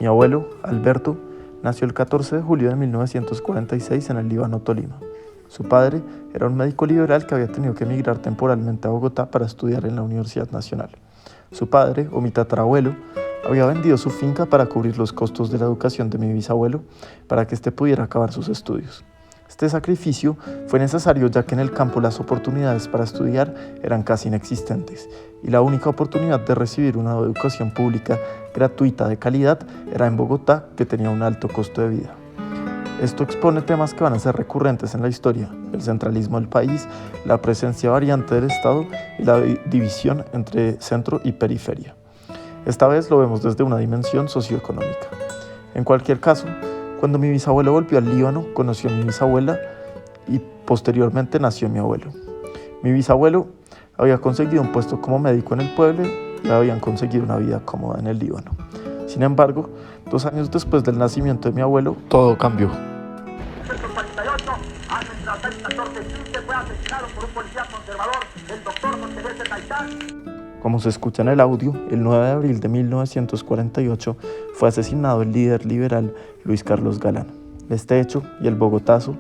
Mi abuelo, Alberto, nació el 14 de julio de 1946 en el Líbano, Tolima. Su padre era un médico liberal que había tenido que emigrar temporalmente a Bogotá para estudiar en la Universidad Nacional. Su padre, o mi tatarabuelo, había vendido su finca para cubrir los costos de la educación de mi bisabuelo para que éste pudiera acabar sus estudios. Este sacrificio fue necesario ya que en el campo las oportunidades para estudiar eran casi inexistentes y la única oportunidad de recibir una educación pública gratuita de calidad era en Bogotá, que tenía un alto costo de vida. Esto expone temas que van a ser recurrentes en la historia: el centralismo del país, la presencia variante del Estado y la división entre centro y periferia. Esta vez lo vemos desde una dimensión socioeconómica. En cualquier caso, cuando mi bisabuelo volvió al Líbano, conoció a mi bisabuela y posteriormente nació mi abuelo. Mi bisabuelo había conseguido un puesto como médico en el pueblo y habían conseguido una vida cómoda en el Líbano. Sin embargo, 2 años después del nacimiento de mi abuelo, todo cambió. Como se escucha en el audio, el 9 de abril de 1948 fue asesinado el líder liberal Luis Carlos Galán. Este hecho y el Bogotazo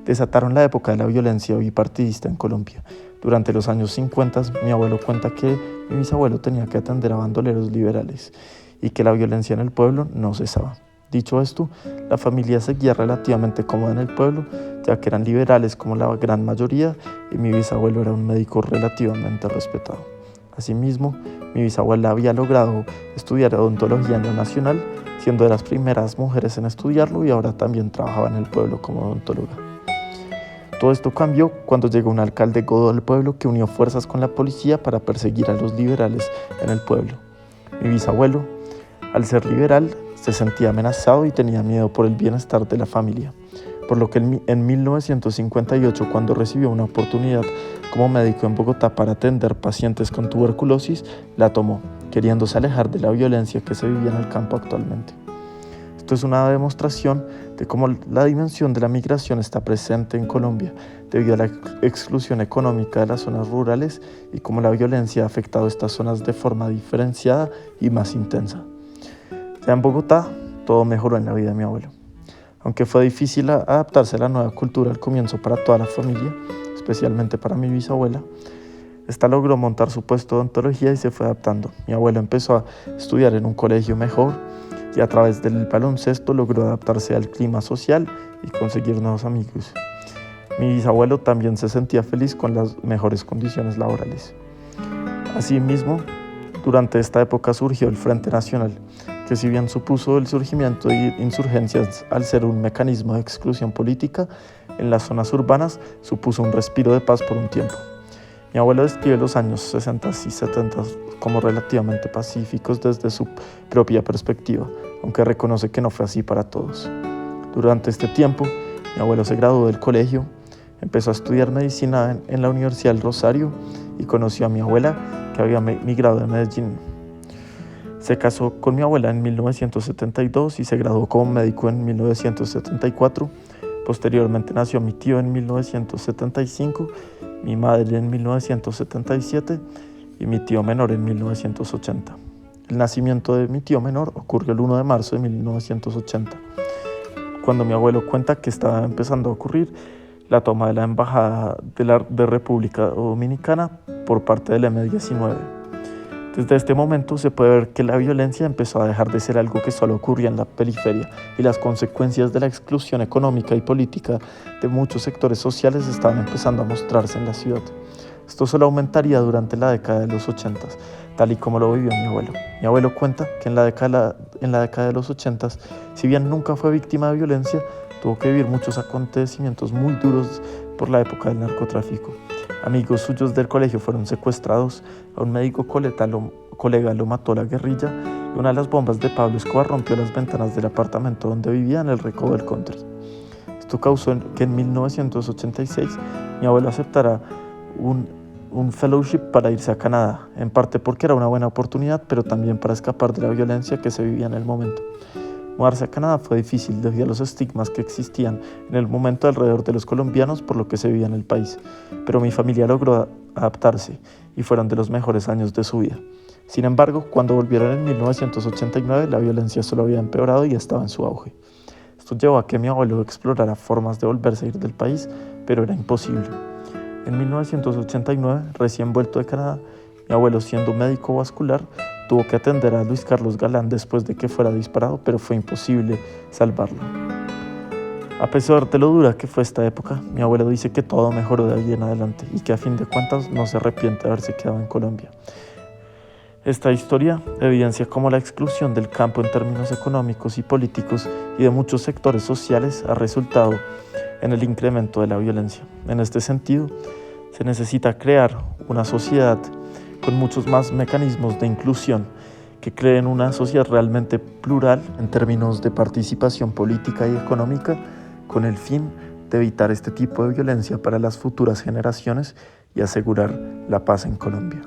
desataron la época de la violencia bipartidista en Colombia. Durante los años 50, mi abuelo cuenta que mi bisabuelo tenía que atender a bandoleros liberales y que la violencia en el pueblo no cesaba. Dicho esto, la familia seguía relativamente cómoda en el pueblo, ya que eran liberales como la gran mayoría y mi bisabuelo era un médico relativamente respetado. Asimismo, mi bisabuela había logrado estudiar odontología en la Nacional, siendo de las primeras mujeres en estudiarlo, y ahora también trabajaba en el pueblo como odontóloga. Todo esto cambió cuando llegó un alcalde godo del pueblo que unió fuerzas con la policía para perseguir a los liberales en el pueblo. Mi bisabuelo, al ser liberal, se sentía amenazado y tenía miedo por el bienestar de la familia, por lo que en 1958, cuando recibió una oportunidad como médico en Bogotá para atender pacientes con tuberculosis, la tomó, queriéndose alejar de la violencia que se vivía en el campo actualmente. Esto es una demostración de cómo la dimensión de la migración está presente en Colombia debido a la exclusión económica de las zonas rurales y cómo la violencia ha afectado a estas zonas de forma diferenciada y más intensa. Ya en Bogotá, todo mejoró en la vida de mi abuelo. Aunque fue difícil adaptarse a la nueva cultura al comienzo para toda la familia, especialmente para mi bisabuela, esta logró montar su puesto de odontología y se fue adaptando. Mi abuelo empezó a estudiar en un colegio mejor y a través del baloncesto logró adaptarse al clima social y conseguir nuevos amigos. Mi bisabuelo también se sentía feliz con las mejores condiciones laborales. Asimismo, durante esta época surgió el Frente Nacional, que si bien supuso el surgimiento de insurgencias al ser un mecanismo de exclusión política, en las zonas urbanas supuso un respiro de paz por un tiempo. Mi abuelo describe los años 60 y 70 como relativamente pacíficos desde su propia perspectiva, aunque reconoce que no fue así para todos. Durante este tiempo, mi abuelo se graduó del colegio, empezó a estudiar medicina en la Universidad del Rosario y conoció a mi abuela, que había migrado de Medellín. Se casó con mi abuela en 1972 y se graduó como médico en 1974. Posteriormente nació mi tío en 1975, mi madre en 1977 y mi tío menor en 1980. El nacimiento de mi tío menor ocurrió el 1 de marzo de 1980, cuando mi abuelo cuenta que estaba empezando a ocurrir la toma de la Embajada de República Dominicana por parte del M-19. Desde este momento se puede ver que la violencia empezó a dejar de ser algo que solo ocurría en la periferia y las consecuencias de la exclusión económica y política de muchos sectores sociales estaban empezando a mostrarse en la ciudad. Esto solo aumentaría durante la década de los 80, tal y como lo vivió mi abuelo. Mi abuelo cuenta que en la década de los 80, si bien nunca fue víctima de violencia, tuvo que vivir muchos acontecimientos muy duros por la época del narcotráfico. Amigos suyos del colegio fueron secuestrados, a un médico colega lo mató la guerrilla y una de las bombas de Pablo Escobar rompió las ventanas del apartamento donde vivía en el Recodo del Country. Esto causó que en 1986 mi abuelo aceptara un fellowship para irse a Canadá, en parte porque era una buena oportunidad, pero también para escapar de la violencia que se vivía en el momento. Mudarse a Canadá fue difícil debido a los estigmas que existían en el momento alrededor de los colombianos por lo que se vivía en el país, pero mi familia logró adaptarse y fueron de los mejores años de su vida. Sin embargo, cuando volvieron en 1989, la violencia solo había empeorado y estaba en su auge. Esto llevó a que mi abuelo explorara formas de volverse a ir del país, pero era imposible. En 1989, recién vuelto de Canadá, mi abuelo, siendo médico vascular, tuvo que atender a Luis Carlos Galán después de que fuera disparado, pero fue imposible salvarlo. A pesar de lo dura que fue esta época, mi abuelo dice que todo mejoró de ahí en adelante y que a fin de cuentas no se arrepiente de haberse quedado en Colombia. Esta historia evidencia cómo la exclusión del campo en términos económicos y políticos y de muchos sectores sociales ha resultado en el incremento de la violencia. En este sentido, se necesita crear una sociedad con muchos más mecanismos de inclusión que creen una sociedad realmente plural en términos de participación política y económica, con el fin de evitar este tipo de violencia para las futuras generaciones y asegurar la paz en Colombia.